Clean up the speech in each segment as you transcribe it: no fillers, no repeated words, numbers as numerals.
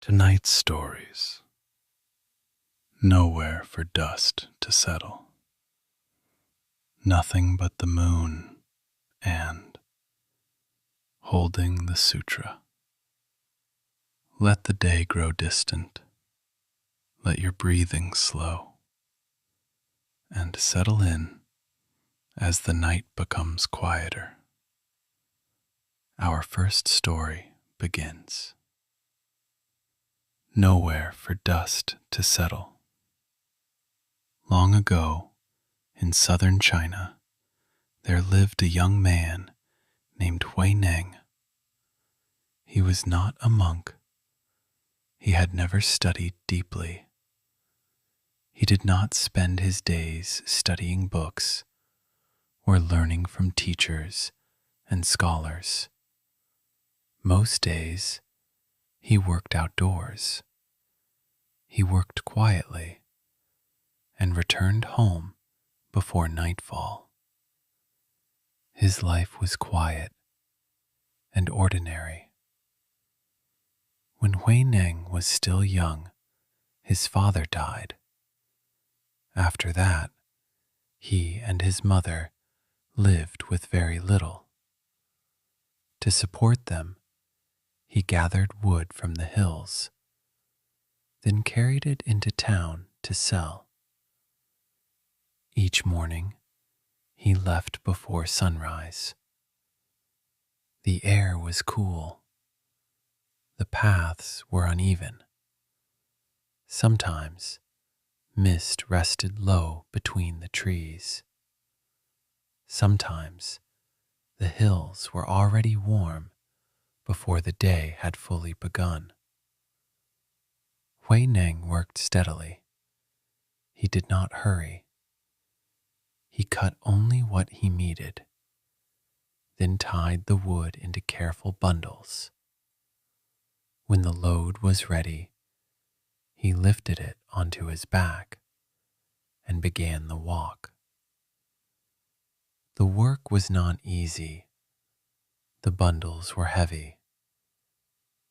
Tonight's stories. Nowhere for dust to settle. Nothing but the moon and holding the Sutra. Let the day grow distant. Let your breathing slow. And settle in as the night becomes quieter. Our first story begins. Nowhere for dust to settle. Long ago, in southern China, there lived a young man named Neng. He was not a monk. He had never studied deeply. He did not spend his days studying books or learning from teachers and scholars. Most days, he worked outdoors. He worked quietly and returned home before nightfall. His life was quiet and ordinary. When Neng was still young, his father died. After that, he and his mother lived with very little. To support them, he gathered wood from the hills, then carried it into town to sell. Each morning, he left before sunrise. The air was cool. The paths were uneven. Sometimes, mist rested low between the trees. Sometimes, the hills were already warm before the day had fully begun. Neng worked steadily. He did not hurry. He cut only what he needed, then tied the wood into careful bundles. When the load was ready, he lifted it onto his back and began the walk. The work was not easy. The bundles were heavy.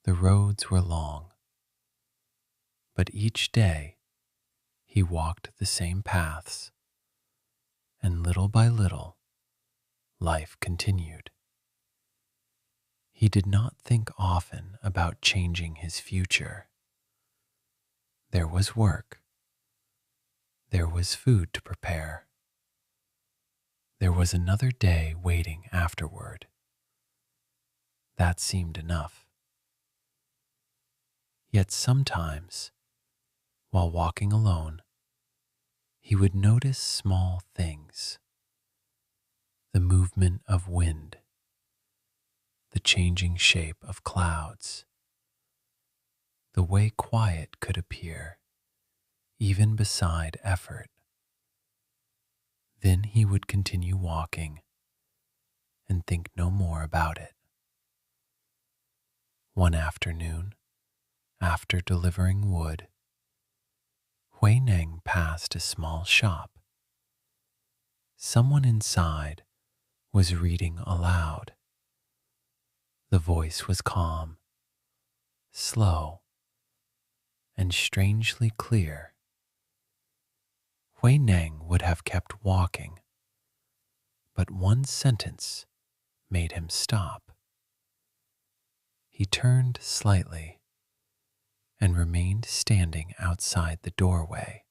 The roads were long. But each day, he walked the same paths, and little by little, life continued. He did not think often about changing his future. There was work. There was food to prepare. There was another day waiting afterward. That seemed enough. Yet sometimes, while walking alone, he would notice small things. The movement of wind, the changing shape of clouds, the way quiet could appear, even beside effort. Then he would continue walking and think no more about it. One afternoon, after delivering wood, Neng passed a small shop. Someone inside was reading aloud. The voice was calm, slow, and strangely clear. Neng would have kept walking, but one sentence made him stop. He turned slightly and remained standing outside the doorway.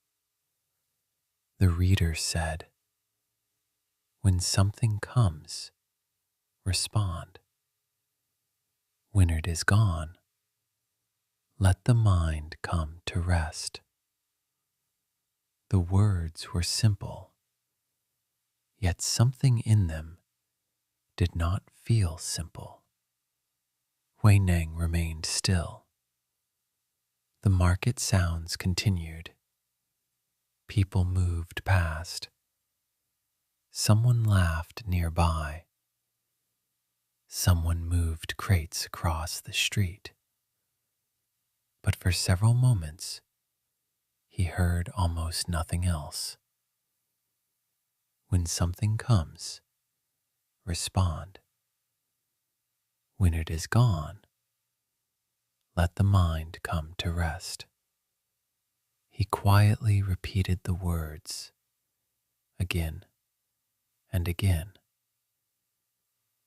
The reader said, "When something comes, respond. When it is gone, let the mind come to rest." The words were simple, yet something in them did not feel simple. Neng remained still. The market sounds continued. People moved past. Someone laughed nearby. Someone moved crates across the street. But for several moments, he heard almost nothing else. When something comes, respond. When it is gone, let the mind come to rest. He quietly repeated the words again and again.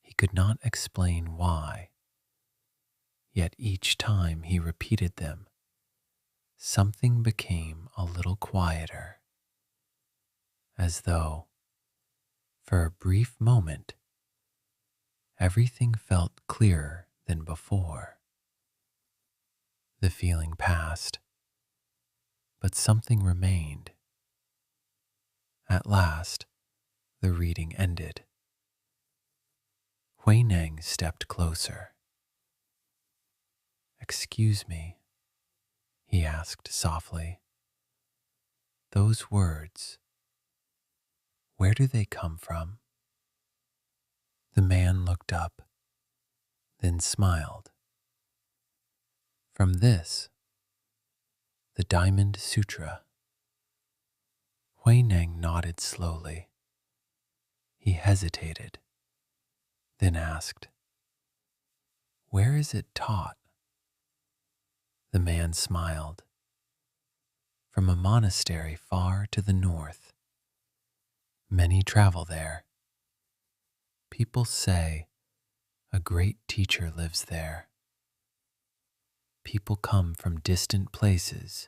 He could not explain why, yet each time he repeated them, something became a little quieter, as though, for a brief moment, everything felt clearer than before. The feeling passed, but something remained. At last, the reading ended. Hui Neng stepped closer. "Excuse me," he asked softly. "Those words, where do they come from?" The man looked up, then smiled. "From this, the Diamond Sutra." Hui Neng nodded slowly. He hesitated, then asked, "Where is it taught?" The man smiled. "From a monastery far to the north. Many travel there. People say a great teacher lives there. People come from distant places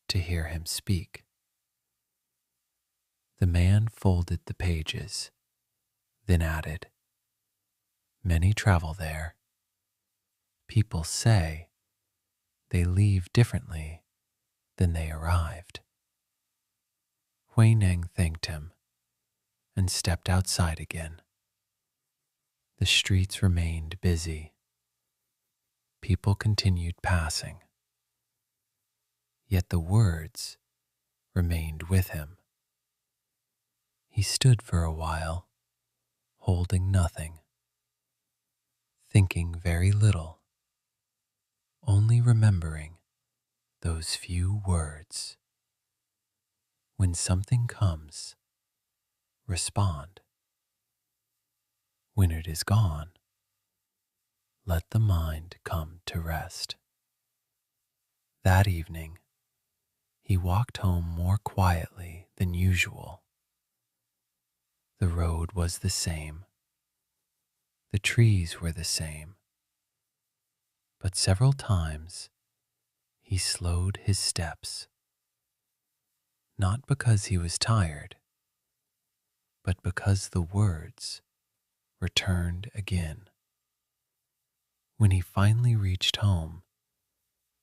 to hear him speak." The man folded the pages, then added, "Many travel there. People say they leave differently than they arrived." Hui Neng thanked him and stepped outside again. The streets remained busy. People continued passing. Yet the words remained with him. He stood for a while, holding nothing, thinking very little, only remembering those few words. When something comes, respond. When it is gone, let the mind come to rest. That evening, he walked home more quietly than usual. The road was the same. The trees were the same. But several times he slowed his steps, not because he was tired, but because the words returned again. When he finally reached home,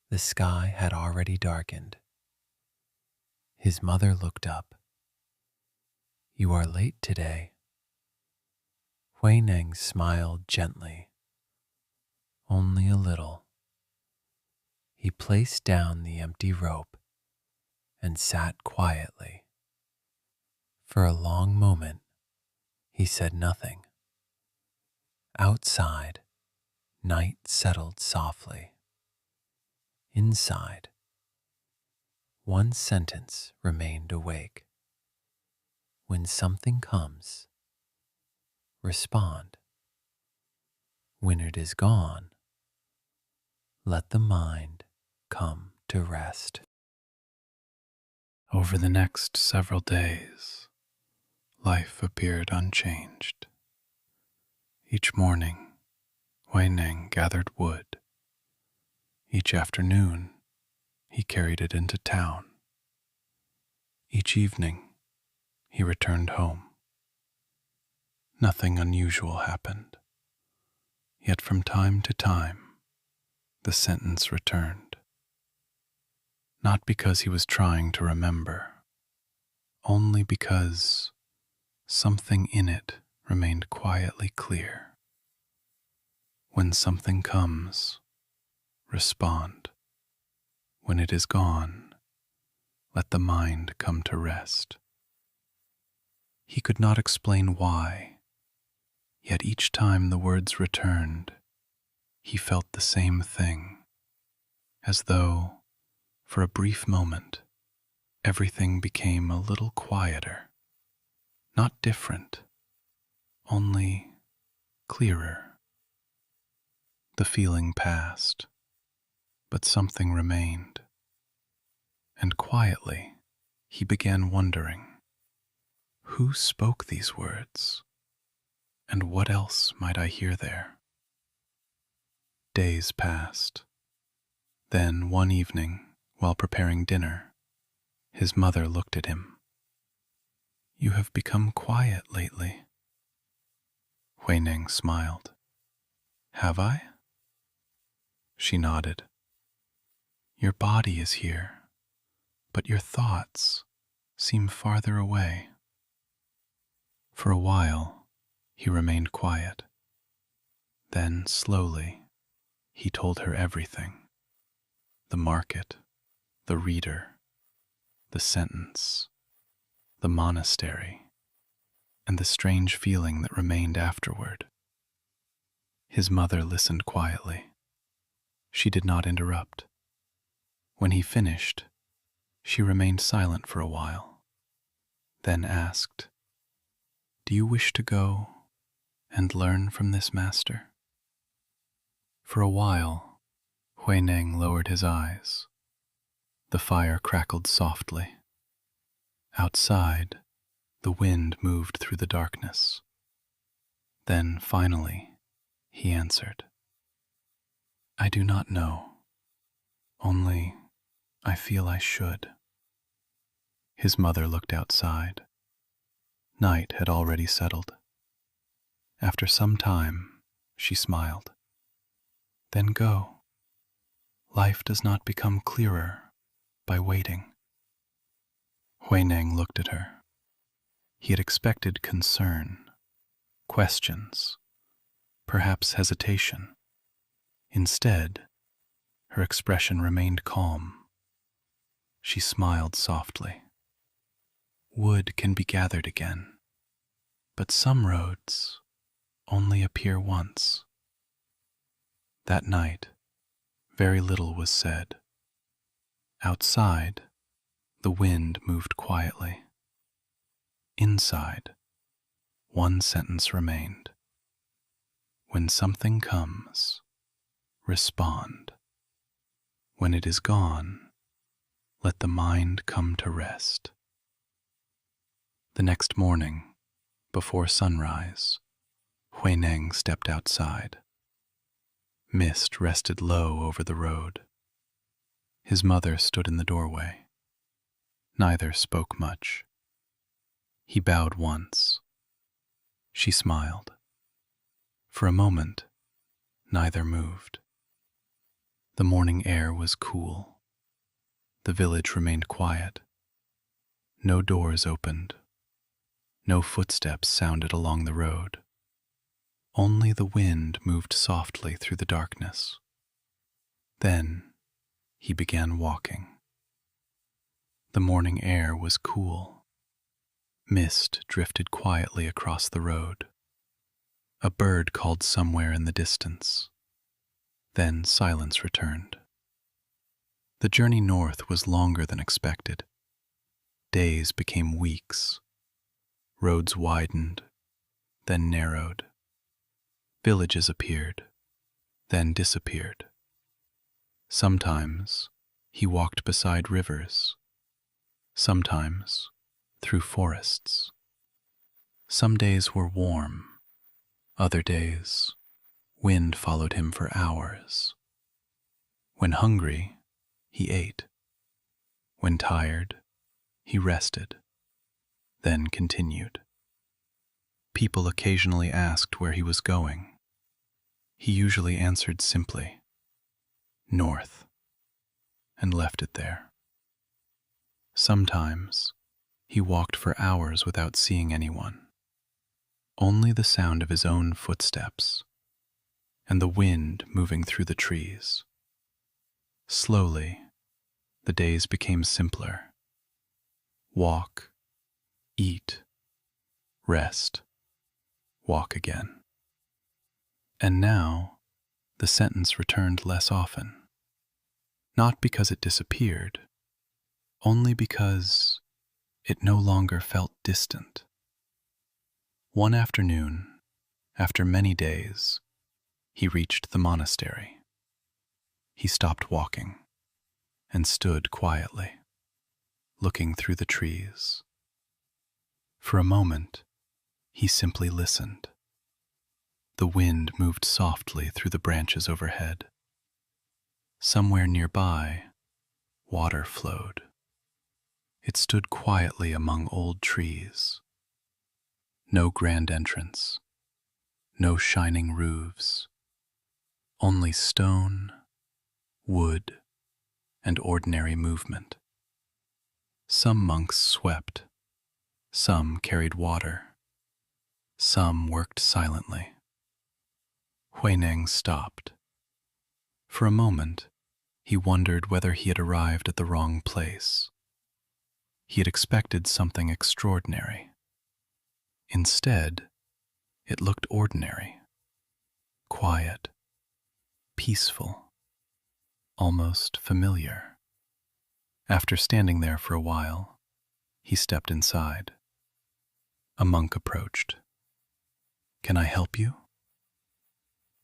the sky had already darkened. His mother looked up. "You are late today." Hui Neng smiled gently, only a little. He placed down the empty rope and sat quietly. For a long moment, he said nothing. Outside, night settled softly. Inside, one sentence remained awake. When something comes, respond. When it is gone, let the mind come to rest. Over the next several days, life appeared unchanged. Each morning, Hui Neng gathered wood. Each afternoon, he carried it into town. Each evening, he returned home. Nothing unusual happened, yet from time to time, the sentence returned. Not because he was trying to remember, only because something in it remained quietly clear. When something comes, respond. When it is gone, let the mind come to rest. He could not explain why, yet each time the words returned, he felt the same thing, as though, for a brief moment, everything became a little quieter, not different, only clearer. The feeling passed, But something remained, and quietly he began wondering, who spoke these words, and what else might I hear there? Days passed. Then one evening, while preparing dinner, his mother looked at him. "You have become quiet lately." Huineng smiled. "Have I?" She nodded. "Your body is here, but your thoughts seem farther away." For a while, he remained quiet. Then, slowly, he told her everything: the market, the reader, the sentence, the monastery, and the strange feeling that remained afterward. His mother listened quietly. She did not interrupt. When he finished, she remained silent for a while, then asked, "Do you wish to go and learn from this master?" For a while, Huineng lowered his eyes. The fire crackled softly. Outside, the wind moved through the darkness. Then, finally, he answered, "I do not know. Only, I feel I should." His mother looked outside. Night had already settled. After some time, she smiled. "Then go. Life does not become clearer by waiting." Huineng looked at her. He had expected concern, questions, perhaps hesitation. Instead, her expression remained calm. She smiled softly. "Wood can be gathered again, but some roads only appear once." That night, very little was said. Outside, the wind moved quietly. Inside, one sentence remained: "When something comes, respond. When it is gone, let the mind come to rest." The next morning, before sunrise, Huineng stepped outside. Mist rested low over the road. His mother stood in the doorway. Neither spoke much. He bowed once. She smiled. For a moment, neither moved. The morning air was cool. The village remained quiet. No doors opened. No footsteps sounded along the road. Only the wind moved softly through the darkness. Then he began walking. The morning air was cool. Mist drifted quietly across the road. A bird called somewhere in the distance. Then silence returned. The journey north was longer than expected. Days became weeks. Roads widened, then narrowed. Villages appeared, then disappeared. Sometimes he walked beside rivers, sometimes through forests. Some days were warm, other days wind followed him for hours. When hungry, he ate. When tired, he rested, then continued. People occasionally asked where he was going. He usually answered simply, "North," and left it there. Sometimes he walked for hours without seeing anyone. Only the sound of his own footsteps and the wind moving through the trees. Slowly, the days became simpler. Walk, eat, rest, walk again. And now, the sentence returned less often. Not because it disappeared, only because it no longer felt distant. One afternoon, after many days, he reached the monastery. He stopped walking and stood quietly, looking through the trees. For a moment, he simply listened. The wind moved softly through the branches overhead. Somewhere nearby, water flowed. It stood quietly among old trees. No grand entrance, no shining roofs, only stone, wood, and ordinary movement. Some monks swept, some carried water, some worked silently. Huineng stopped. For a moment, he wondered whether he had arrived at the wrong place. He had expected something extraordinary. Instead, it looked ordinary, quiet, peaceful, almost familiar. After standing there for a while, he stepped inside. A monk approached. "Can I help you?"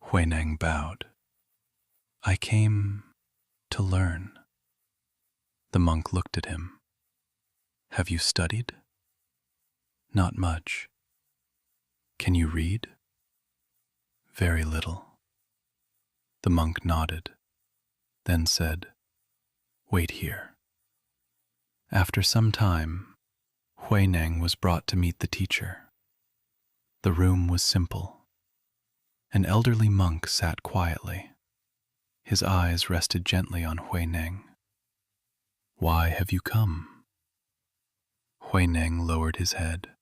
Huineng bowed. "I came to learn." The monk looked at him. "Have you studied?" "Not much." "Can you read?" "Very little." The monk nodded, then said, "Wait here." After some time, Huineng was brought to meet the teacher. The room was simple. An elderly monk sat quietly. His eyes rested gently on Huineng. "Why have you come?" Huineng lowered his head.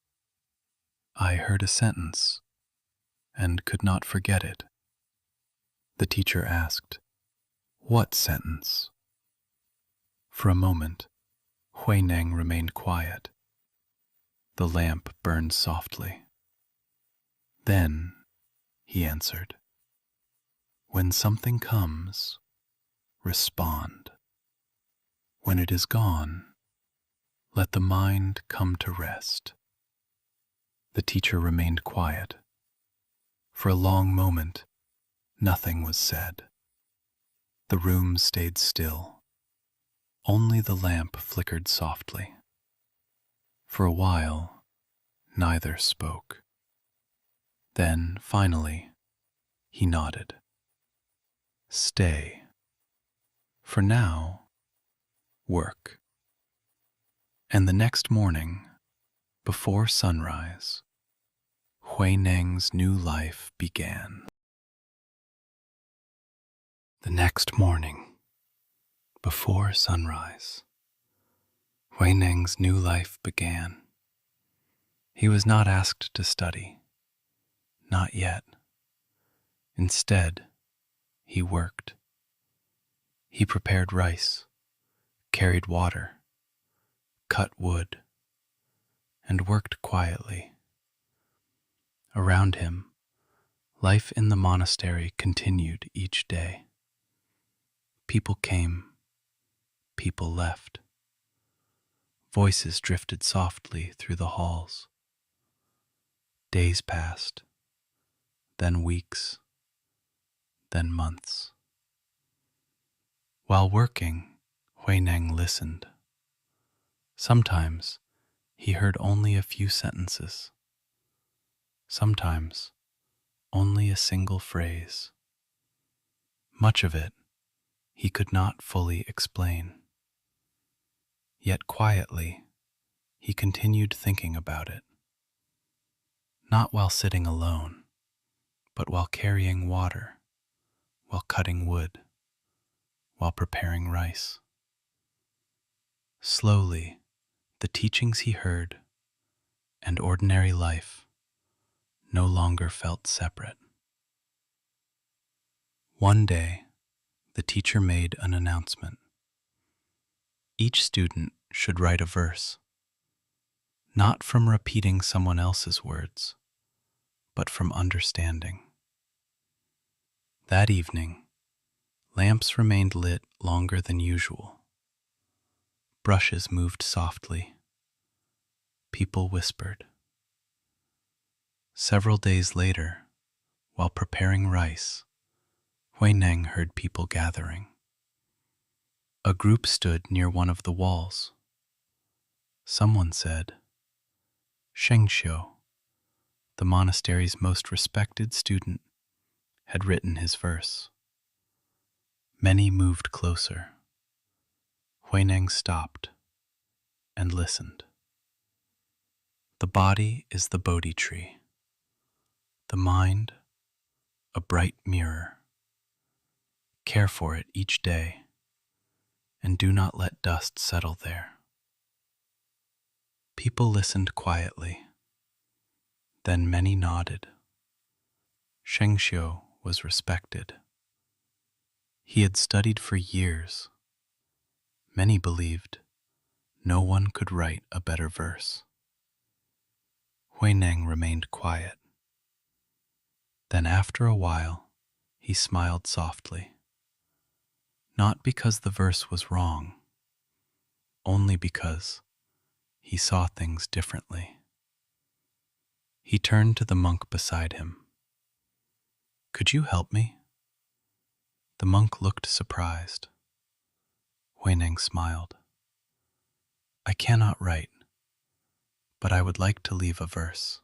"I heard a sentence and could not forget it." The teacher asked, "What sentence?" For a moment, Huineng remained quiet. The lamp burned softly. Then he answered, "When something comes, respond. When it is gone, let the mind come to rest." The teacher remained quiet. For a long moment, nothing was said. The room stayed still. Only the lamp flickered softly. For a while, neither spoke. Then, finally, he nodded. "Stay. For now, work." And the next morning, before sunrise, Huineng's new life began. The next morning, before sunrise, Huineng's new life began. He was not asked to study, not yet. Instead, he worked. He prepared rice, carried water, cut wood, and worked quietly. Around him, life in the monastery continued each day. People came, people left. Voices drifted softly through the halls. Days passed, then weeks, then months. While working, Huineng listened. Sometimes he heard only a few sentences. Sometimes only a single phrase. Much of it he could not fully explain. Yet quietly, he continued thinking about it. Not while sitting alone, but while carrying water, while cutting wood, while preparing rice. Slowly, the teachings he heard and ordinary life no longer felt separate. One day, the teacher made an announcement. Each student should write a verse, not from repeating someone else's words, but from understanding. That evening, lamps remained lit longer than usual. Brushes moved softly. People whispered. Several days later, while preparing rice, Huineng heard people gathering. A group stood near one of the walls. Someone said, Shengxiu, the monastery's most respected student, had written his verse. Many moved closer. Huineng stopped and listened. The body is the Bodhi tree, the mind a bright mirror. Care for it each day, and do not let dust settle there. People listened quietly. Then many nodded. Shengxiu was respected. He had studied for years. Many believed no one could write a better verse. Huineng remained quiet. Then after a while, he smiled softly. Not because the verse was wrong, only because he saw things differently. He turned to the monk beside him. Could you help me? The monk looked surprised. Huineng smiled. I cannot write, but I would like to leave a verse.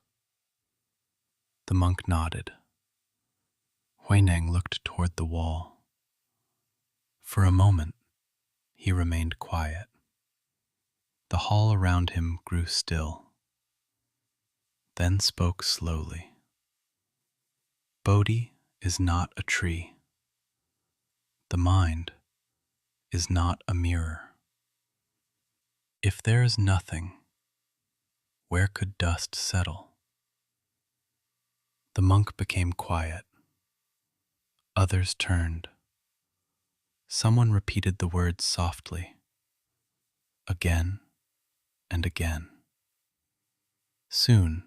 The monk nodded. Huineng looked toward the wall. For a moment, he remained quiet. The hall around him grew still, then spoke slowly. Bodhi is not a tree. The mind is not a mirror. If there is nothing, where could dust settle? The monk became quiet. Others turned. Someone repeated the words softly, again and again. Soon,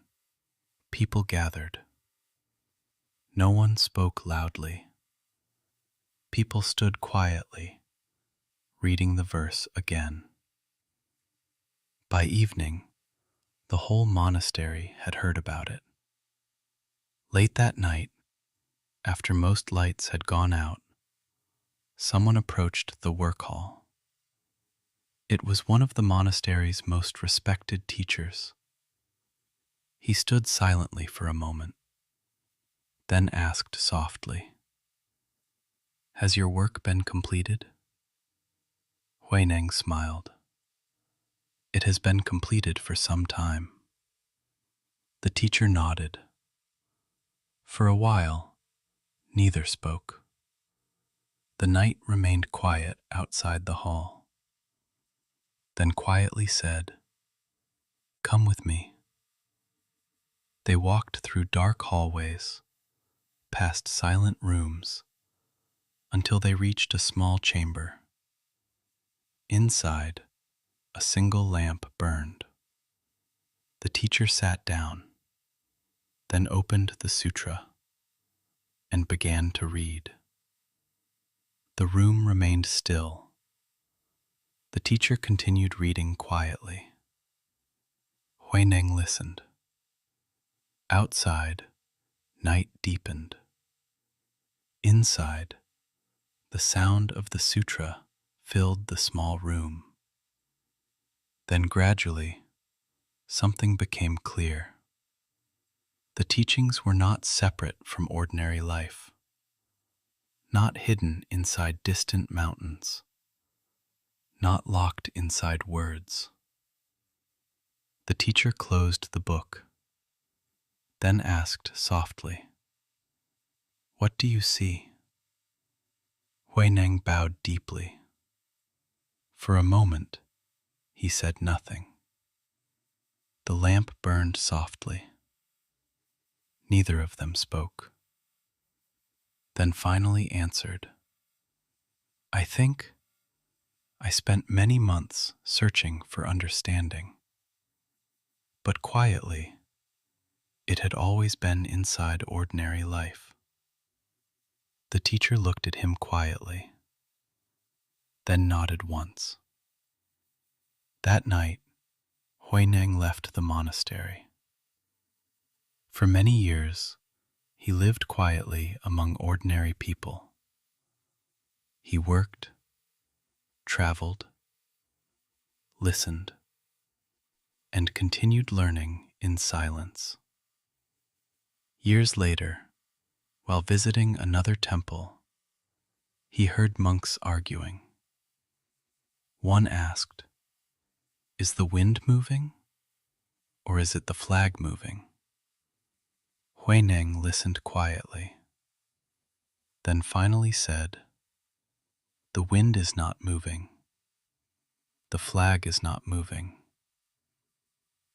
people gathered. No one spoke loudly. People stood quietly, reading the verse again. By evening, the whole monastery had heard about it. Late that night, after most lights had gone out, someone approached the work hall. It was one of the monastery's most respected teachers. He stood silently for a moment, then asked softly, Has your work been completed? Huineng smiled. It has been completed for some time. The teacher nodded. For a while, neither spoke. The night remained quiet outside the hall. Then quietly said, Come with me. They walked through dark hallways, past silent rooms, until they reached a small chamber. Inside, a single lamp burned. The teacher sat down, then opened the Sutra and began to read. The room remained still. The teacher continued reading quietly. Huineng listened. Outside, night deepened. Inside, the sound of the sutra filled the small room. Then gradually, something became clear. The teachings were not separate from ordinary life, not hidden inside distant mountains, not locked inside words. The teacher closed the book, then asked softly, What do you see? Huineng bowed deeply. For a moment, he said nothing. The lamp burned softly. Neither of them spoke. Then finally answered, I think I spent many months searching for understanding. But quietly, it had always been inside ordinary life. The teacher looked at him quietly, then nodded once. That night, Huineng left the monastery. For many years, he lived quietly among ordinary people. He worked, traveled, listened, and continued learning in silence. Years later, while visiting another temple, he heard monks arguing. One asked, "Is the wind moving, or is it the flag moving?" Huineng listened quietly, then finally said, "The wind is not moving. The flag is not moving.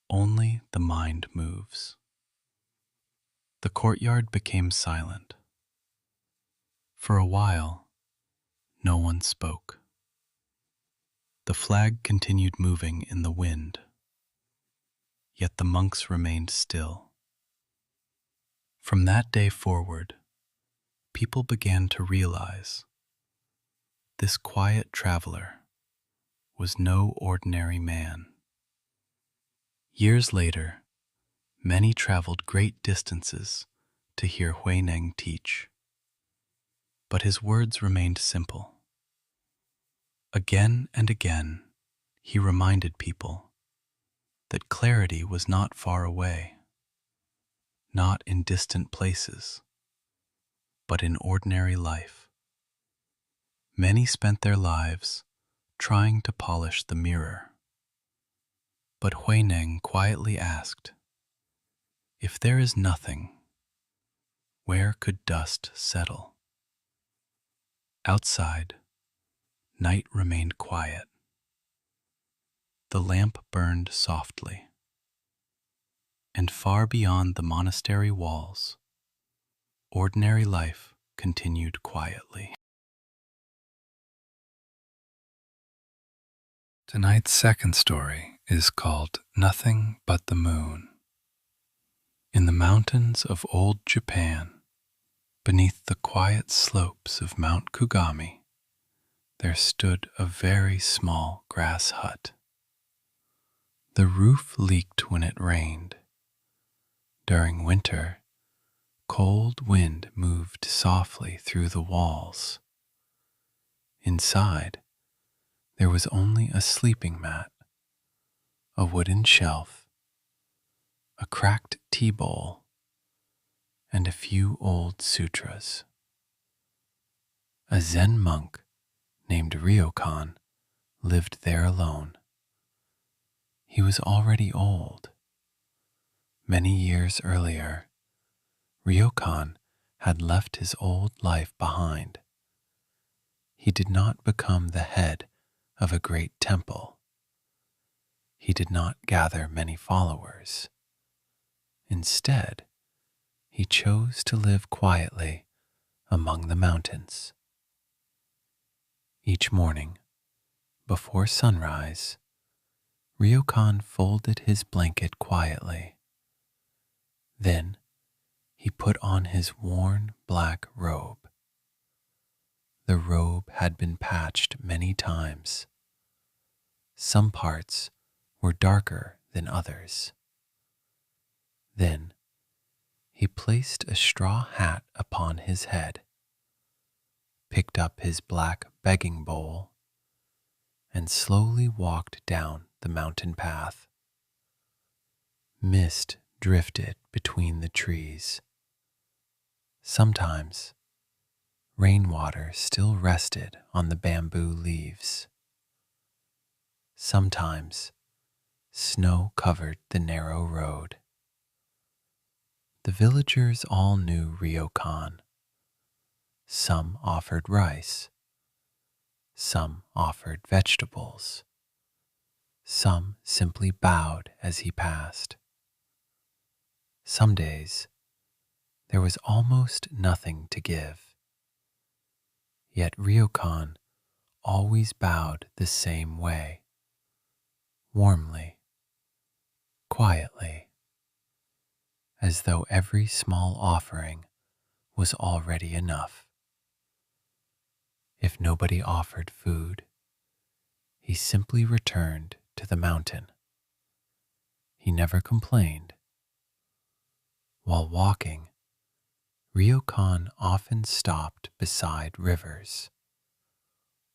Only the mind moves." The courtyard became silent. For a while, no one spoke. The flag continued moving in the wind, yet the monks remained still. From that day forward, people began to realize this quiet traveler was no ordinary man. Years later, many traveled great distances to hear Huineng teach, but his words remained simple. Again and again, he reminded people that clarity was not far away, not in distant places, but in ordinary life. Many spent their lives trying to polish the mirror, but Huineng quietly asked, "If there is nothing, where could dust settle?" Outside, night remained quiet. The lamp burned softly, and far beyond the monastery walls, ordinary life continued quietly. Tonight's second story is called Nothing But the Moon. In the mountains of old Japan, beneath the quiet slopes of Mount Kugami, there stood a very small grass hut. The roof leaked when it rained. During winter, cold wind moved softly through the walls. Inside, there was only a sleeping mat, a wooden shelf, a cracked tea bowl, and a few old sutras. A Zen monk named Ryokan lived there alone. He was already old. Many years earlier, Ryokan had left his old life behind. He did not become the head of a great temple. He did not gather many followers. Instead, he chose to live quietly among the mountains. Each morning, before sunrise, Ryokan folded his blanket quietly. Then he put on his worn black robe. The robe had been patched many times. Some parts were darker than others. Then he placed a straw hat upon his head, picked up his black begging bowl, and slowly walked down the mountain path. Mist drifted between the trees. Sometimes rainwater still rested on the bamboo leaves. Sometimes snow covered the narrow road. The villagers all knew Ryokan. Some offered rice. Some offered vegetables. Some simply bowed as he passed. Some days, there was almost nothing to give. Yet Ryokan always bowed the same way, warmly, quietly, as though every small offering was already enough. If nobody offered food, he simply returned to the mountain. He never complained. While walking, Ryokan often stopped beside rivers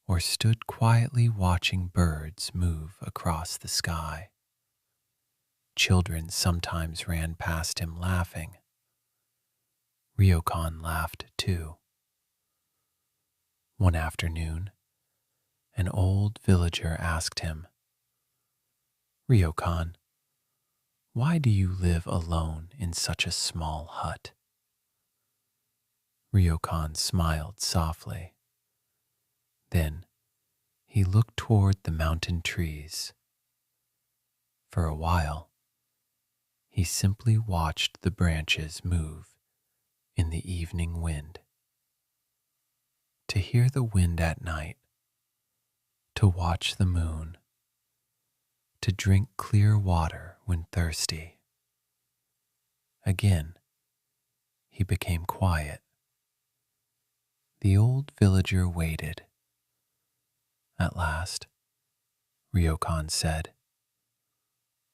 or stood quietly watching birds move across the sky. Children sometimes ran past him laughing. Ryokan laughed too. One afternoon, an old villager asked him, "Ryokan, why do you live alone in such a small hut?" Ryokan smiled softly. Then he looked toward the mountain trees. For a while, he simply watched the branches move in the evening wind. To hear the wind at night, to watch the moon, to drink clear water when thirsty. Again, he became quiet. The old villager waited. At last, Ryokan said,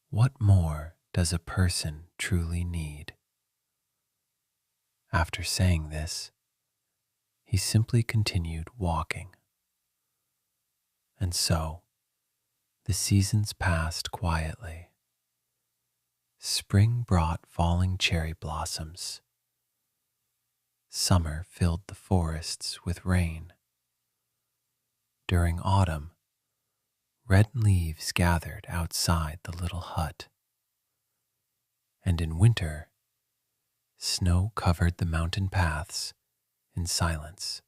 "What more does a person truly need?" After saying this, he simply continued walking. And so, the seasons passed quietly. Spring brought falling cherry blossoms. Summer filled the forests with rain. During autumn, red leaves gathered outside the little hut. And in winter, snow covered the mountain paths in silence.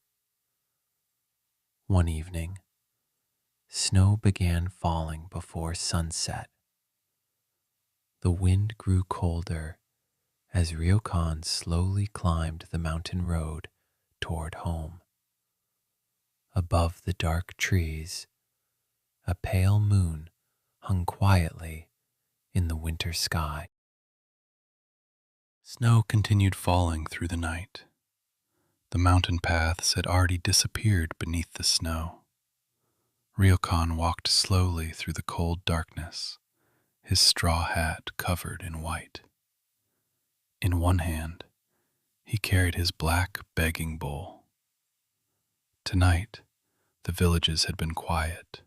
One evening, snow began falling before sunset. The wind grew colder as Ryokan slowly climbed the mountain road toward home. Above the dark trees, a pale moon hung quietly in the winter sky. Snow continued falling through the night. The mountain paths had already disappeared beneath the snow. Ryokan walked slowly through the cold darkness, his straw hat covered in white. In one hand, he carried his black begging bowl. Tonight, the villages had been quiet.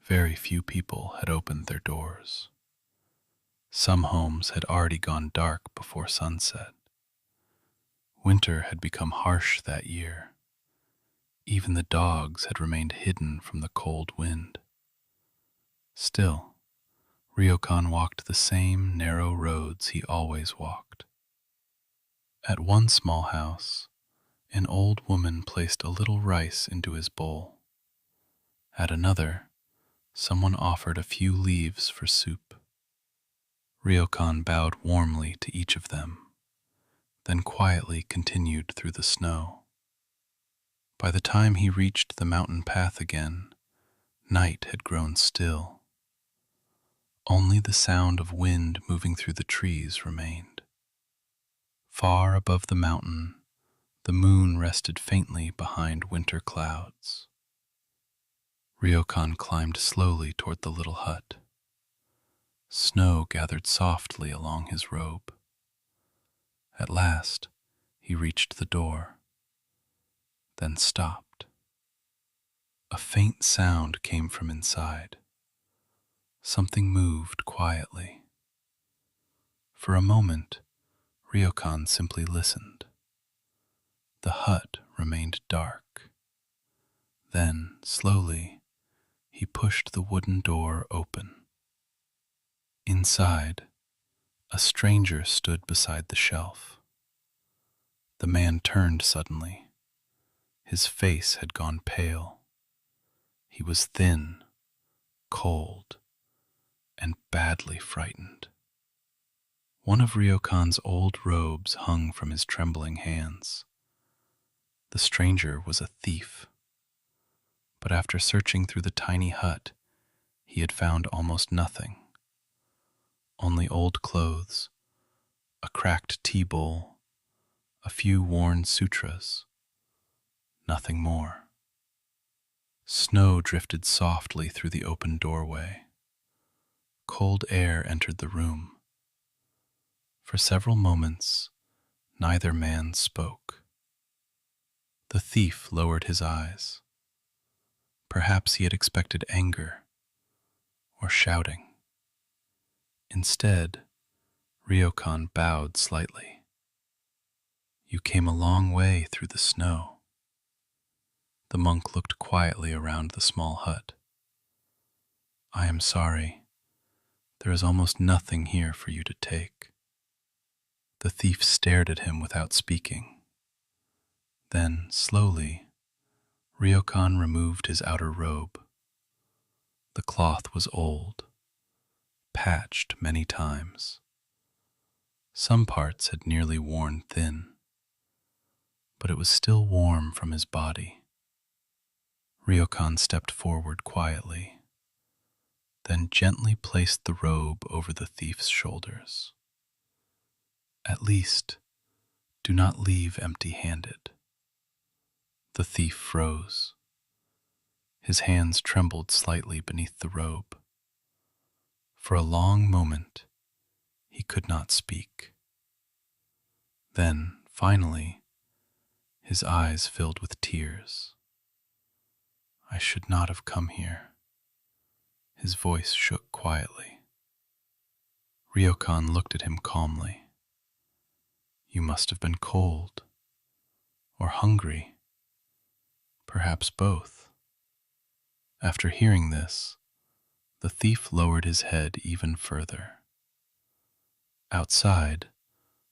Very few people had opened their doors. Some homes had already gone dark before sunset. Winter had become harsh that year. Even the dogs had remained hidden from the cold wind. Still, Ryokan walked the same narrow roads he always walked. At one small house, an old woman placed a little rice into his bowl. At another, someone offered a few leaves for soup. Ryokan bowed warmly to each of them, then quietly continued through the snow. By the time he reached the mountain path again, night had grown still. Only the sound of wind moving through the trees remained. Far above the mountain, the moon rested faintly behind winter clouds. Ryokan climbed slowly toward the little hut. Snow gathered softly along his robe. At last, he reached the door, then stopped. A faint sound came from inside. Something moved quietly. For a moment, Ryokan simply listened. The hut remained dark. Then, slowly, he pushed the wooden door open. Inside, a stranger stood beside the shelf. The man turned suddenly. His face had gone pale. He was thin, cold, and badly frightened. One of Ryokan's old robes hung from his trembling hands. The stranger was a thief. But after searching through the tiny hut, he had found almost nothing. Only old clothes, a cracked tea bowl, a few worn sutras. Nothing more. Snow drifted softly through the open doorway. Cold air entered the room. For several moments, neither man spoke. The thief lowered his eyes. Perhaps he had expected anger or shouting. Instead, Ryokan bowed slightly. "You came a long way through the snow." The monk looked quietly around the small hut. "I am sorry. There is almost nothing here for you to take." The thief stared at him without speaking. Then, slowly, Ryokan removed his outer robe. The cloth was old, patched many times. Some parts had nearly worn thin, but it was still warm from his body. Ryokan stepped forward quietly, then gently placed the robe over the thief's shoulders. "At least, do not leave empty-handed." The thief froze. His hands trembled slightly beneath the robe. For a long moment, he could not speak. Then, finally, his eyes filled with tears. "I should not have come here." His voice shook quietly. Ryokan looked at him calmly. "You must have been cold, or hungry, perhaps both." After hearing this, the thief lowered his head even further. Outside,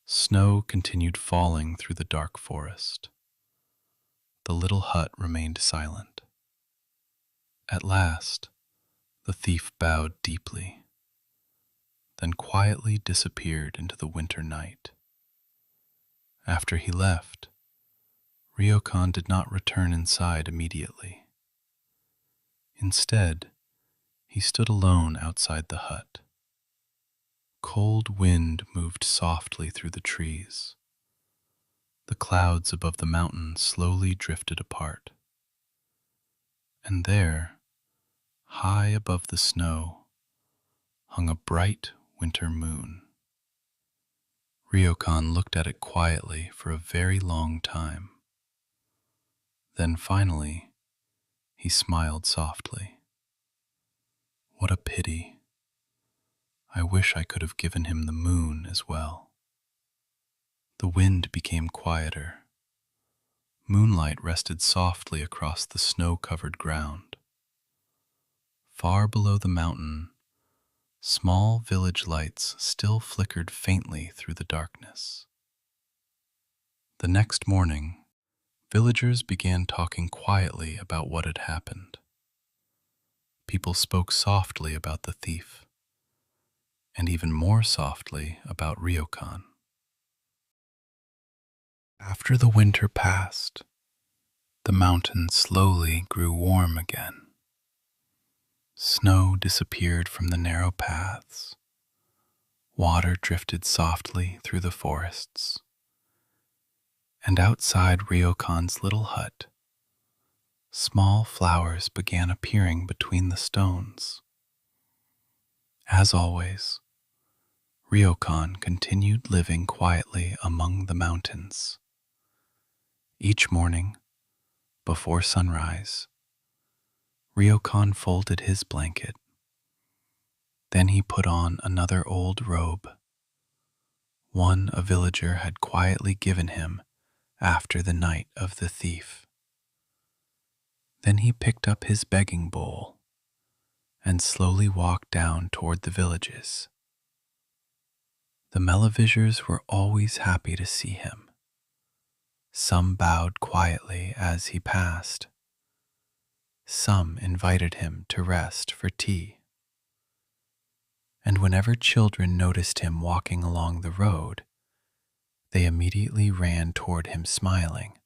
snow continued falling through the dark forest. The little hut remained silent. At last, the thief bowed deeply, then quietly disappeared into the winter night. After he left, Ryokan did not return inside immediately. Instead, he stood alone outside the hut. Cold wind moved softly through the trees. The clouds above the mountain slowly drifted apart. And there, high above the snow, hung a bright winter moon. Ryokan looked at it quietly for a very long time. Then finally, he smiled softly. "What a pity. I wish I could have given him the moon as well." The wind became quieter. Moonlight rested softly across the snow-covered ground. Far below the mountain, small village lights still flickered faintly through the darkness. The next morning, villagers began talking quietly about what had happened. People spoke softly about the thief, and even more softly about Ryokan. After the winter passed, the mountain slowly grew warm again. Snow disappeared from the narrow paths. Water drifted softly through the forests. And outside Ryokan's little hut, small flowers began appearing between the stones. As always, Ryokan continued living quietly among the mountains. Each morning, before sunrise, Ryokan folded his blanket. Then he put on another old robe, one a villager had quietly given him after the night of the thief. Then he picked up his begging bowl and slowly walked down toward the villages. The Melavigers were always happy to see him. Some bowed quietly as he passed. Some invited him to rest for tea. And whenever children noticed him walking along the road, they immediately ran toward him smiling.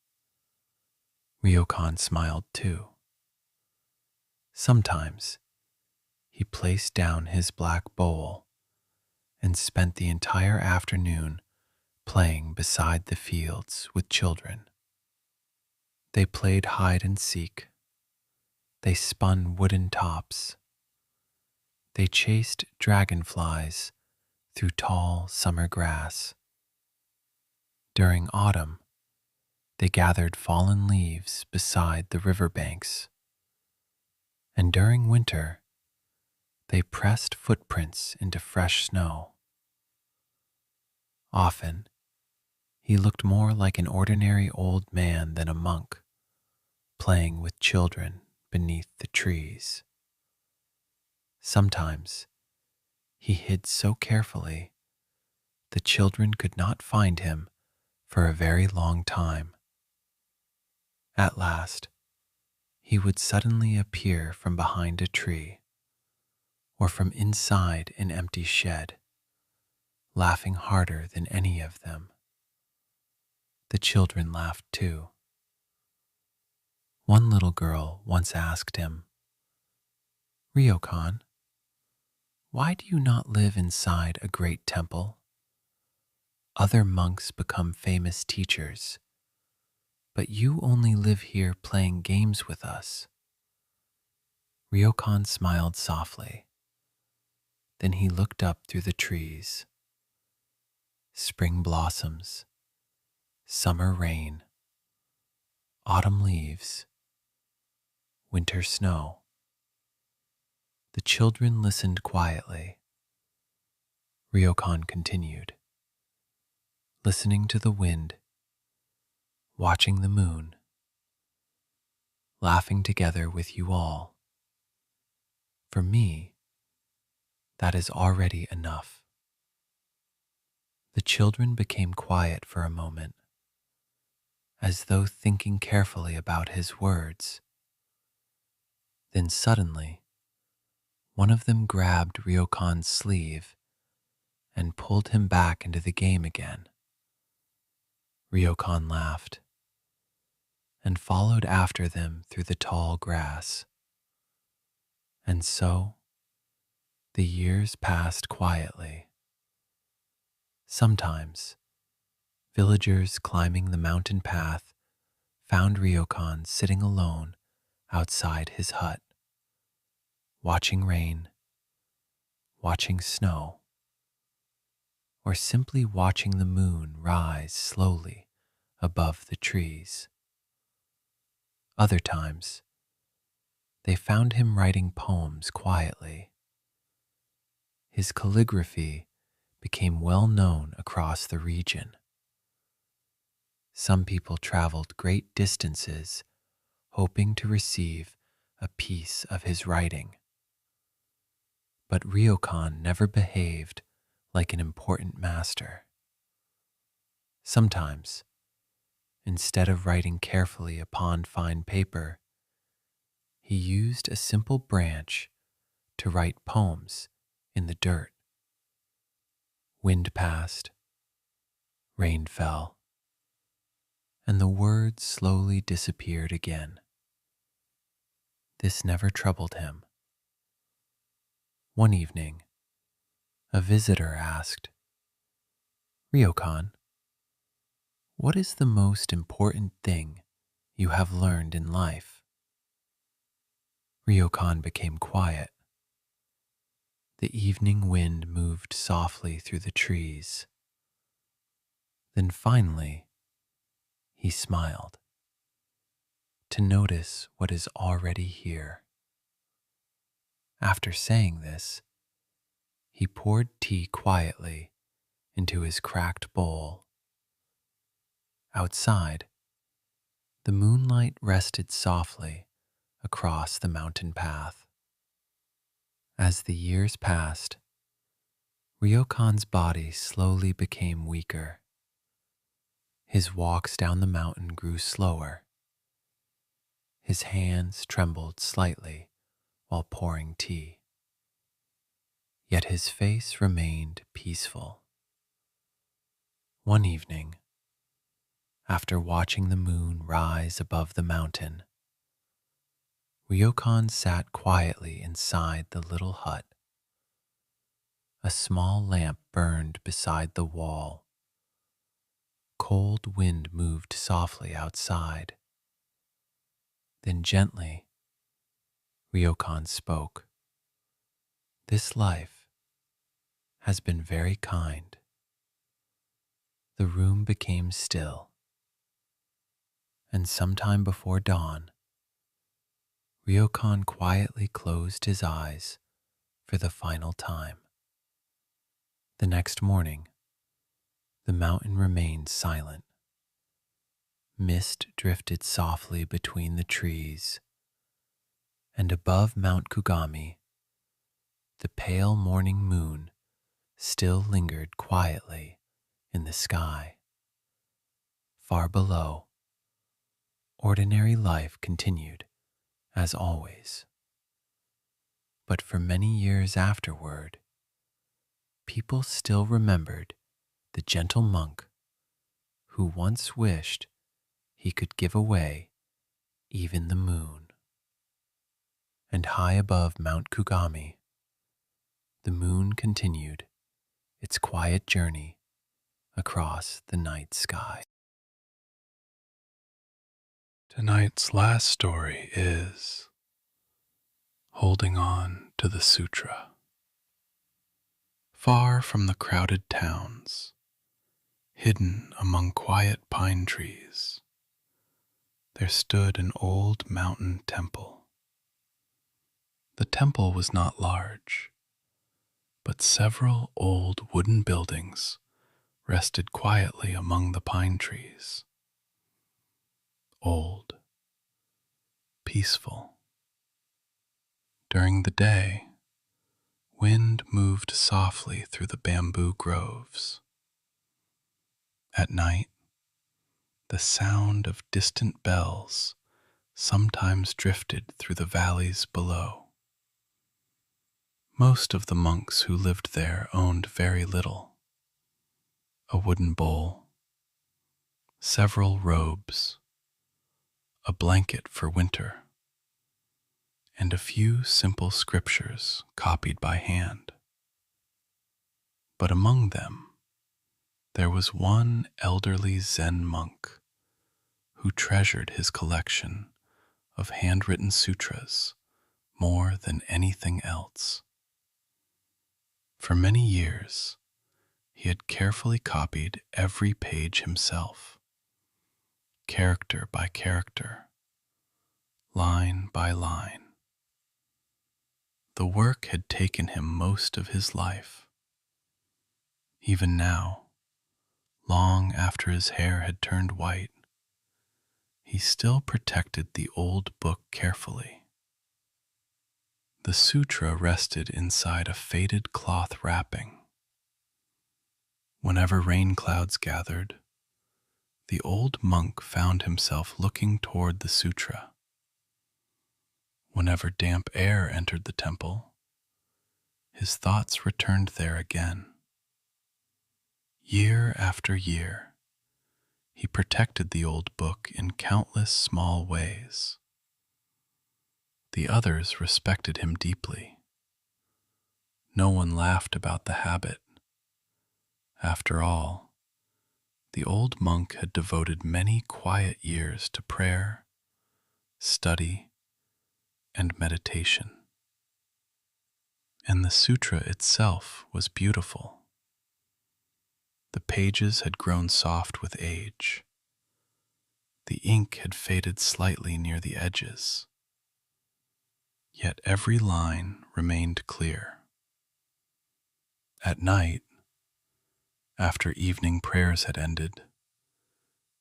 Ryokan smiled too. Sometimes he placed down his black bowl and spent the entire afternoon playing beside the fields with children. They played hide and seek. They spun wooden tops. They chased dragonflies through tall summer grass. During autumn, they gathered fallen leaves beside the river banks. and during winter, they pressed footprints into fresh snow. Often, he looked more like an ordinary old man than a monk, playing with children beneath the trees. Sometimes, he hid so carefully the children could not find him for a very long time. At last, he would suddenly appear from behind a tree or from inside an empty shed, laughing harder than any of them. The children laughed too. One little girl once asked him, "Ryokan, why do you not live inside a great temple? Other monks become famous teachers, but you only live here playing games with us." Ryokan smiled softly. Then he looked up through the trees. Spring blossoms, summer rain, autumn leaves, winter snow. The children listened quietly. Ryokan continued, listening to the wind, watching the moon, laughing together with you all. For me, that is already enough. The children became quiet for a moment, as though thinking carefully about his words. Then suddenly, one of them grabbed Ryokan's sleeve and pulled him back into the game again. Ryokan laughed and followed after them through the tall grass. And so, the years passed quietly. Sometimes, villagers climbing the mountain path found Ryokan sitting alone outside his hut, watching rain, watching snow, or simply watching the moon rise slowly above the trees. Other times, they found him writing poems quietly. His calligraphy became well known across the region. Some people traveled great distances hoping to receive a piece of his writing. But Ryokan never behaved like an important master. Sometimes, instead of writing carefully upon fine paper, he used a simple branch to write poems in the dirt. Wind passed, rain fell, and the words slowly disappeared again. This never troubled him. One evening, a visitor asked, "Ryokan, what is the most important thing you have learned in life?" Ryokan became quiet. The evening wind moved softly through the trees. Then finally, he smiled, to notice what is already here. After saying this, he poured tea quietly into his cracked bowl. Outside, the moonlight rested softly across the mountain path. As the years passed, Ryokan's body slowly became weaker. His walks down the mountain grew slower. His hands trembled slightly while pouring tea. Yet his face remained peaceful. One evening, after watching the moon rise above the mountain, Ryokan sat quietly inside the little hut. A small lamp burned beside the wall. Cold wind moved softly outside. Then gently, Ryokan spoke. "This life has been very kind." The room became still, and sometime before dawn, Ryokan quietly closed his eyes for the final time. The next morning, the mountain remained silent. Mist drifted softly between the trees, and above Mount Kugami, the pale morning moon still lingered quietly in the sky. Far below, ordinary life continued as always. But for many years afterward, people still remembered the gentle monk who once wished he could give away even the moon. And high above Mount Kugami, the moon continued its quiet journey across the night sky. Tonight's last story is Holding On to the Sutra. Far from the crowded towns, hidden among quiet pine trees, there stood an old mountain temple. The temple was not large, but several old wooden buildings rested quietly among the pine trees. Old, peaceful. During the day, wind moved softly through the bamboo groves. At night, the sound of distant bells sometimes drifted through the valleys below. Most of the monks who lived there owned very little: a wooden bowl, several robes, a blanket for winter, and a few simple scriptures copied by hand. But among them, there was one elderly Zen monk who treasured his collection of handwritten sutras more than anything else. For many years, he had carefully copied every page himself, character by character, line by line. The work had taken him most of his life. Even now, long after his hair had turned white, he still protected the old book carefully. The sutra rested inside a faded cloth wrapping. Whenever rain clouds gathered, the old monk found himself looking toward the sutra. Whenever damp air entered the temple, his thoughts returned there again. Year after year, he protected the old book in countless small ways. The others respected him deeply. No one laughed about the habit. After all, the old monk had devoted many quiet years to prayer, study, and meditation. And the sutra itself was beautiful. The pages had grown soft with age. The ink had faded slightly near the edges. Yet every line remained clear. At night, after evening prayers had ended,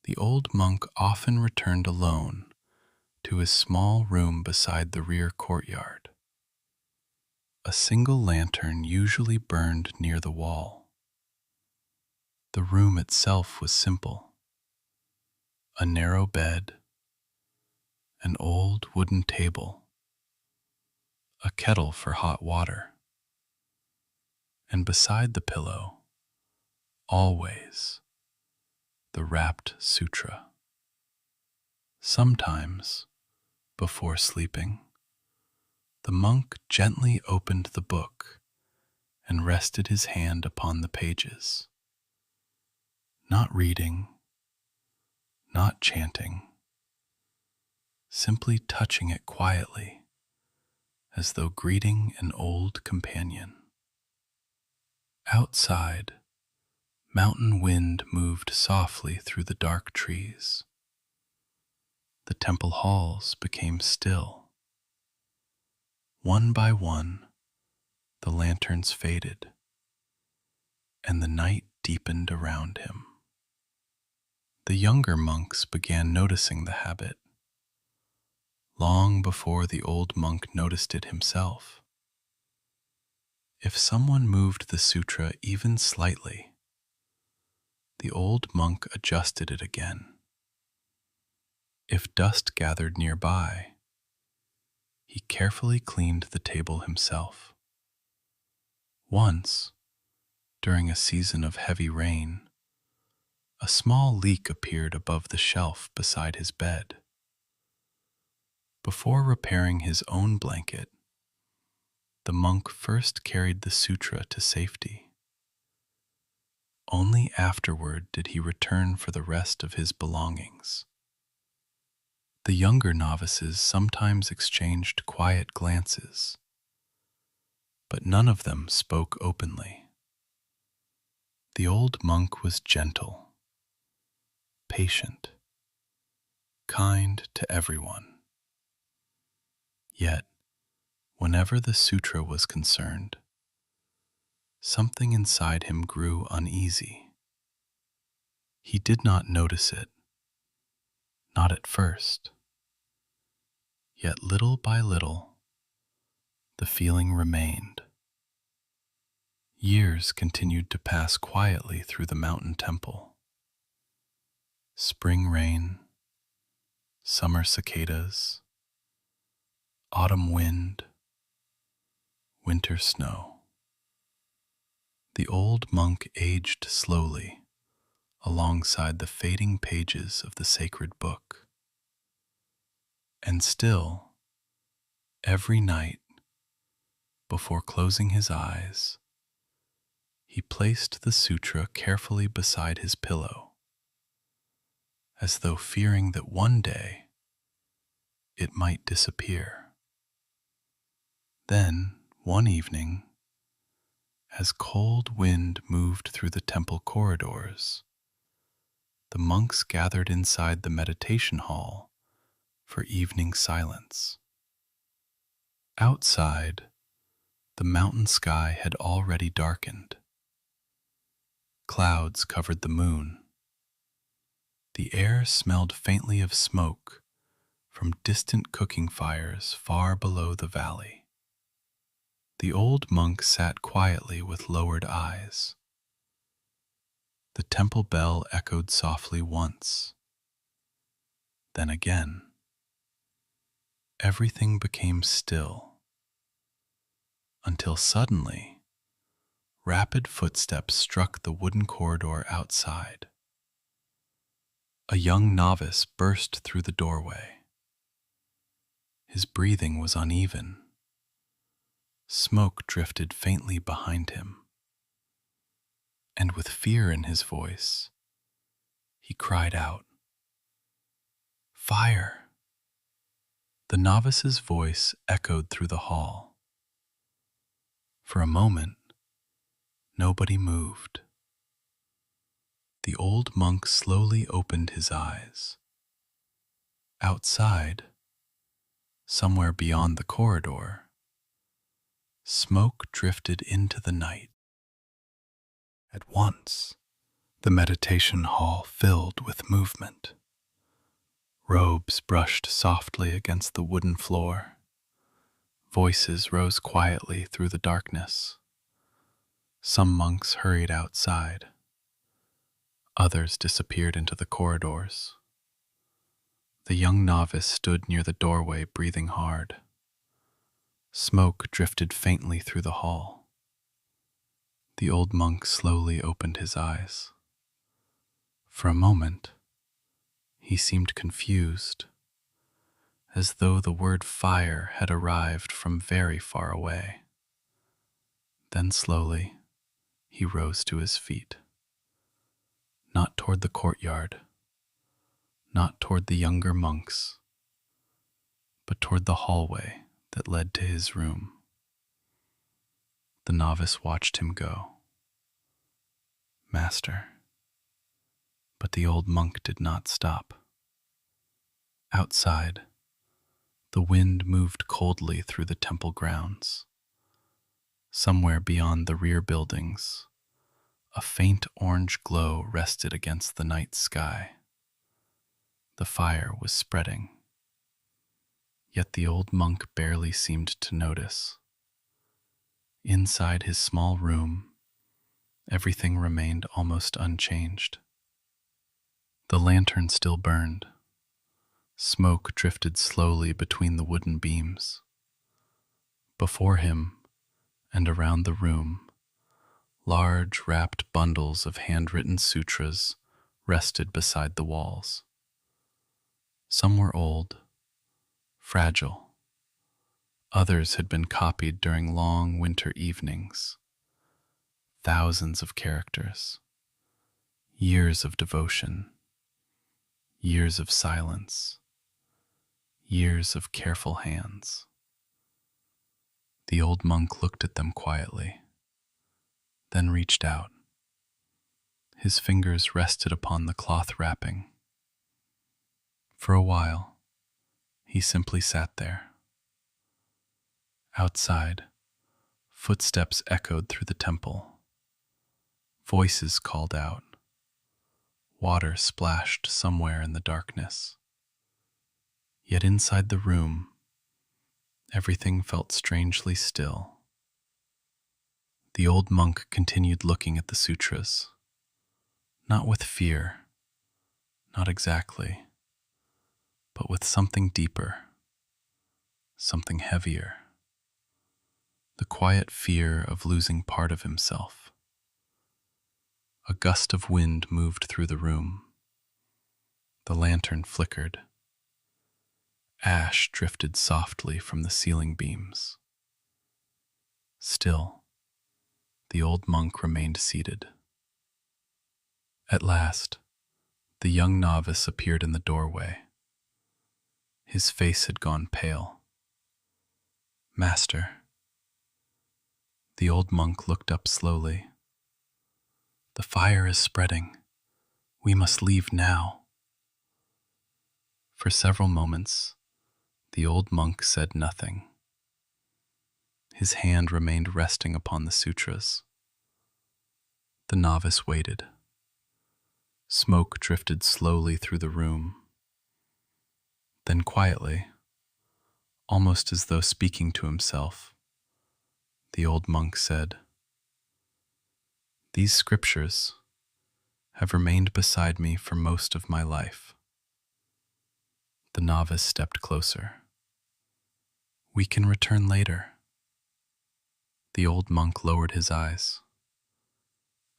the old monk often returned alone to his small room beside the rear courtyard. A single lantern usually burned near the wall. The room itself was simple: a narrow bed, an old wooden table, a kettle for hot water, and beside the pillow, always, the wrapped sutra. Sometimes, before sleeping, the monk gently opened the book and rested his hand upon the pages, not reading, not chanting, simply touching it quietly, as though greeting an old companion. Outside, mountain wind moved softly through the dark trees. The temple halls became still. One by one, the lanterns faded, and the night deepened around him. The younger monks began noticing the habit, long before the old monk noticed it himself. If someone moved the sutra even slightly, the old monk adjusted it again. If dust gathered nearby, he carefully cleaned the table himself. Once, during a season of heavy rain, a small leak appeared above the shelf beside his bed. Before repairing his own blanket, the monk first carried the sutra to safety. Only afterward did he return for the rest of his belongings. The younger novices sometimes exchanged quiet glances, but none of them spoke openly. The old monk was gentle, patient, kind to everyone. Yet, whenever the sutra was concerned, something inside him grew uneasy. He did not notice it, not at first. Yet little by little, the feeling remained. Years continued to pass quietly through the mountain temple. Spring rain, summer cicadas, autumn wind, winter snow. The old monk aged slowly alongside the fading pages of the sacred book. And still, every night, before closing his eyes, he placed the sutra carefully beside his pillow, as though fearing that one day it might disappear. Then, one evening, as cold wind moved through the temple corridors, the monks gathered inside the meditation hall for evening silence. Outside, the mountain sky had already darkened. Clouds covered the moon. The air smelled faintly of smoke from distant cooking fires far below the valley. The old monk sat quietly with lowered eyes. The temple bell echoed softly once, then again. Everything became still, until suddenly, rapid footsteps struck the wooden corridor outside. A young novice burst through the doorway. His breathing was uneven. Smoke drifted faintly behind him, and with fear in his voice, he cried out, "Fire!" The novice's voice echoed through the hall. For a moment, nobody moved. The old monk slowly opened his eyes. Outside, somewhere beyond the corridor, smoke drifted into the night. At once, the meditation hall filled with movement. Robes brushed softly against the wooden floor. Voices rose quietly through the darkness. Some monks hurried outside. Others disappeared into the corridors. The young novice stood near the doorway, breathing hard. Smoke drifted faintly through the hall. The old monk slowly opened his eyes. For a moment, he seemed confused, as though the word fire had arrived from very far away. Then slowly, he rose to his feet. Not toward the courtyard, not toward the younger monks, but toward the hallway that led to his room. The novice watched him go. "Master." But the old monk did not stop. Outside, The wind moved coldly through the temple grounds. Somewhere beyond the rear buildings, a faint orange glow rested against the night sky. The fire was spreading. Yet the old monk barely seemed to notice. Inside his small room, everything remained almost unchanged. The lantern still burned. Smoke drifted slowly between the wooden beams. Before him and around the room, large wrapped bundles of handwritten sutras rested beside the walls. Some were old, fragile. Others had been copied during long winter evenings. Thousands of characters, years of devotion, years of silence, years of careful hands. The old monk looked at them quietly, then reached out. His fingers rested upon the cloth wrapping. For a while, he simply sat there. Outside, footsteps echoed through the temple. Voices called out. Water splashed somewhere in the darkness. Yet inside the room, everything felt strangely still. The old monk continued looking at the sutras, not with fear, not exactly, but with something deeper, something heavier. The quiet fear of losing part of himself. A gust of wind moved through the room. The lantern flickered. Ash drifted softly from the ceiling beams. Still, the old monk remained seated. At last, the young novice appeared in the doorway. His face had gone pale. "Master." The old monk looked up slowly. "The fire is spreading. We must leave now." For several moments, the old monk said nothing. His hand remained resting upon the sutras. The novice waited. Smoke drifted slowly through the room. Then quietly, almost as though speaking to himself, the old monk said, "These scriptures have remained beside me for most of my life." The novice stepped closer. "We can return later." The old monk lowered his eyes.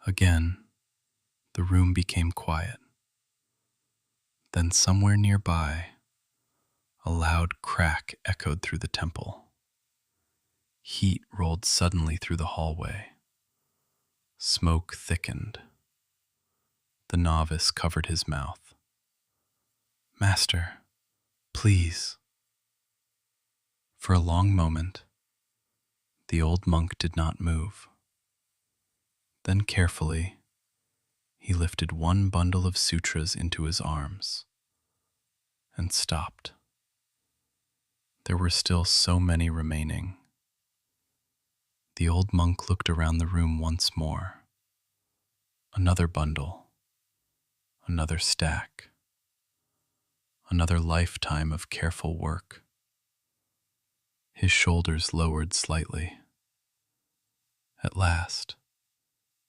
Again, the room became quiet. Then somewhere nearby, a loud crack echoed through the temple. Heat rolled suddenly through the hallway. Smoke thickened. The novice covered his mouth. "Master, please." For a long moment, the old monk did not move. Then carefully, he lifted one bundle of sutras into his arms and stopped. There were still so many remaining. The old monk looked around the room once more. Another bundle, another stack, another lifetime of careful work. His shoulders lowered slightly. At last,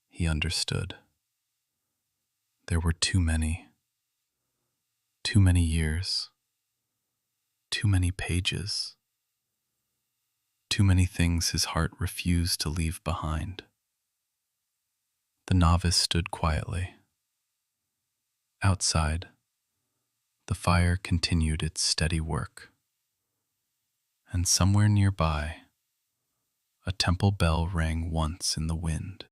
he understood. There were too many years, too many pages, too many things his heart refused to leave behind. The novice stood quietly. Outside, the fire continued its steady work. And somewhere nearby, a temple bell rang once in the wind.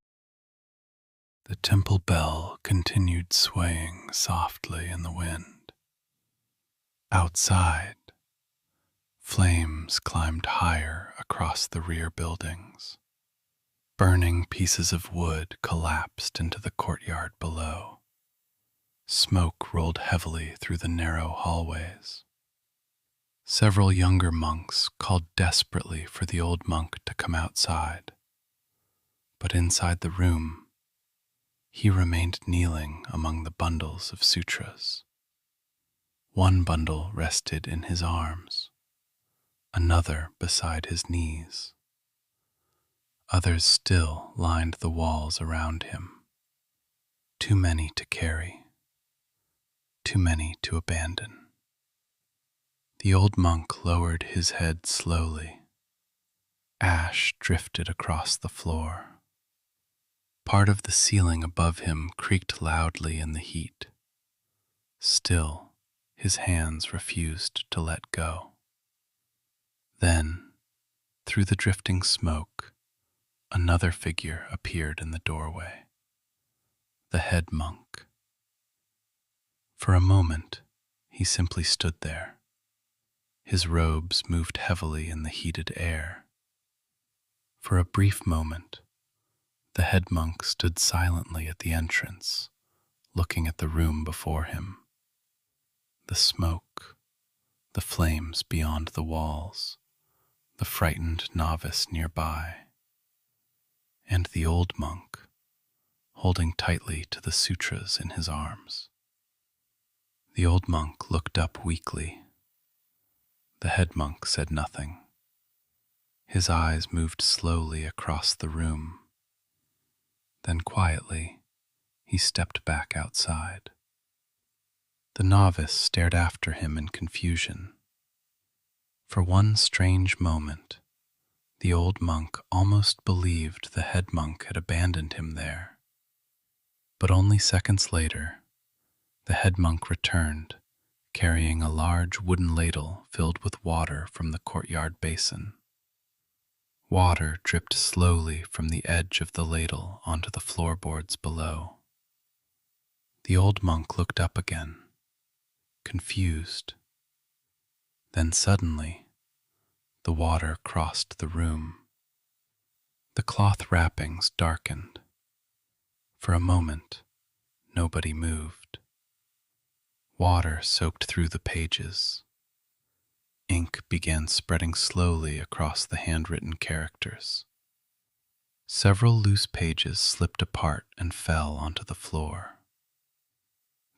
The temple bell continued swaying softly in the wind. Outside, flames climbed higher across the rear buildings. Burning pieces of wood collapsed into the courtyard below. Smoke rolled heavily through the narrow hallways. Several younger monks called desperately for the old monk to come outside, but inside the room, he remained kneeling among the bundles of sutras. One bundle rested in his arms, another beside his knees. Others still lined the walls around him. Too many to carry, too many to abandon. The old monk lowered his head slowly. Ash drifted across the floor. Part of the ceiling above him creaked loudly in the heat. Still, his hands refused to let go. Then, through the drifting smoke, another figure appeared in the doorway. The head monk. For a moment, he simply stood there. His robes moved heavily in the heated air. For a brief moment, the head monk stood silently at the entrance, looking at the room before him. The smoke, the flames beyond the walls, the frightened novice nearby, and the old monk, holding tightly to the sutras in his arms. The old monk looked up weakly. The head monk said nothing. His eyes moved slowly across the room. Then quietly, he stepped back outside. The novice stared after him in confusion. For one strange moment, the old monk almost believed the head monk had abandoned him there. But only seconds later, the head monk returned, carrying a large wooden ladle filled with water from the courtyard basin. Water dripped slowly from the edge of the ladle onto the floorboards below. The old monk looked up again, confused. Then suddenly, the water crossed the room. The cloth wrappings darkened. For a moment, nobody moved. Water soaked through the pages. Ink began spreading slowly across the handwritten characters. Several loose pages slipped apart and fell onto the floor.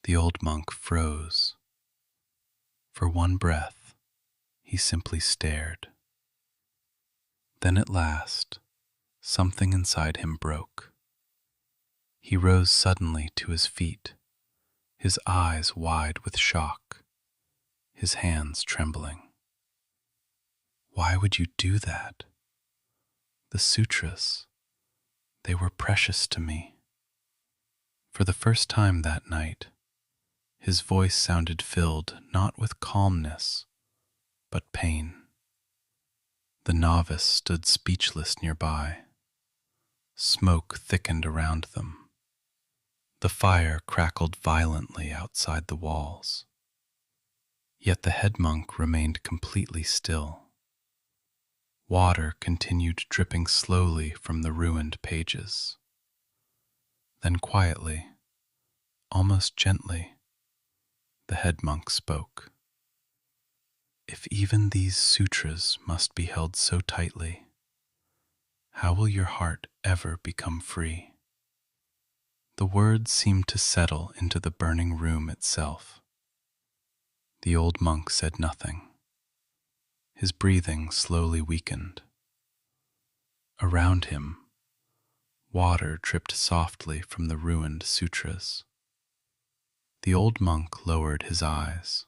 The old monk froze. For one breath, he simply stared. Then at last, something inside him broke. He rose suddenly to his feet, his eyes wide with shock, his hands trembling. Why would you do that? The sutras, they were precious to me. For the first time that night, his voice sounded filled not with calmness, but pain. The novice stood speechless nearby. Smoke thickened around them. The fire crackled violently outside the walls. Yet the head monk remained completely still. Water continued dripping slowly from the ruined pages. Then quietly, almost gently, the head monk spoke. If even these sutras must be held so tightly, how will your heart ever become free? The words seemed to settle into the burning room itself. The old monk said nothing. His breathing slowly weakened. Around him, water dripped softly from the ruined sutras. The old monk lowered his eyes.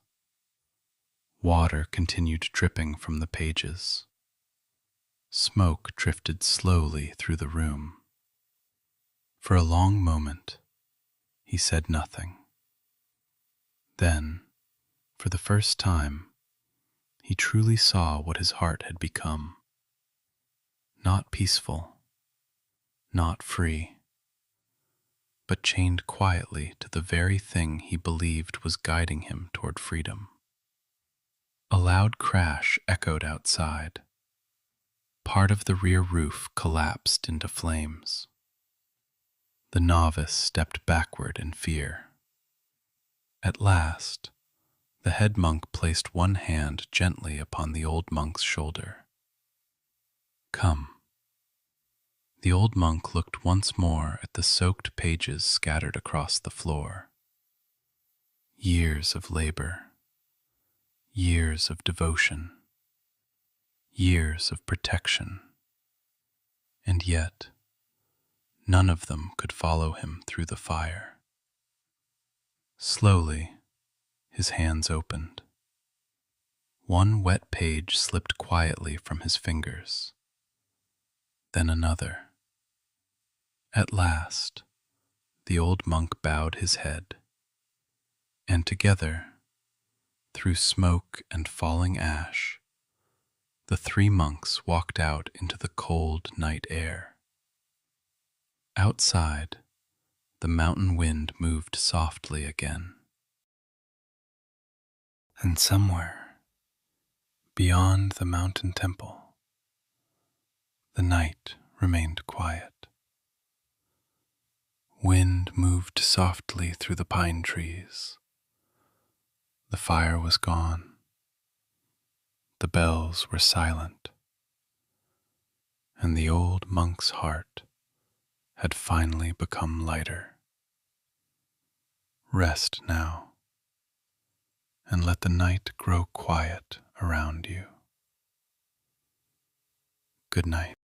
Water continued dripping from the pages. Smoke drifted slowly through the room. For a long moment, he said nothing. Then, for the first time, he truly saw what his heart had become. Not peaceful, not free, but chained quietly to the very thing he believed was guiding him toward freedom. A loud crash echoed outside. Part of the rear roof collapsed into flames. The novice stepped backward in fear. At last, The head monk placed one hand gently upon the old monk's shoulder. "Come." The old monk looked once more at the soaked pages scattered across the floor. Years of labor, years of devotion, years of protection, and yet none of them could follow him through the fire. Slowly, his hands opened. One wet page slipped quietly from his fingers, then another. At last, the old monk bowed his head, and together, through smoke and falling ash, the three monks walked out into the cold night air. Outside, the mountain wind moved softly again. And somewhere, beyond the mountain temple, the night remained quiet. Wind moved softly through the pine trees. The fire was gone. The bells were silent. And the old monk's heart had finally become lighter. Rest now, and let the night grow quiet around you. Good night.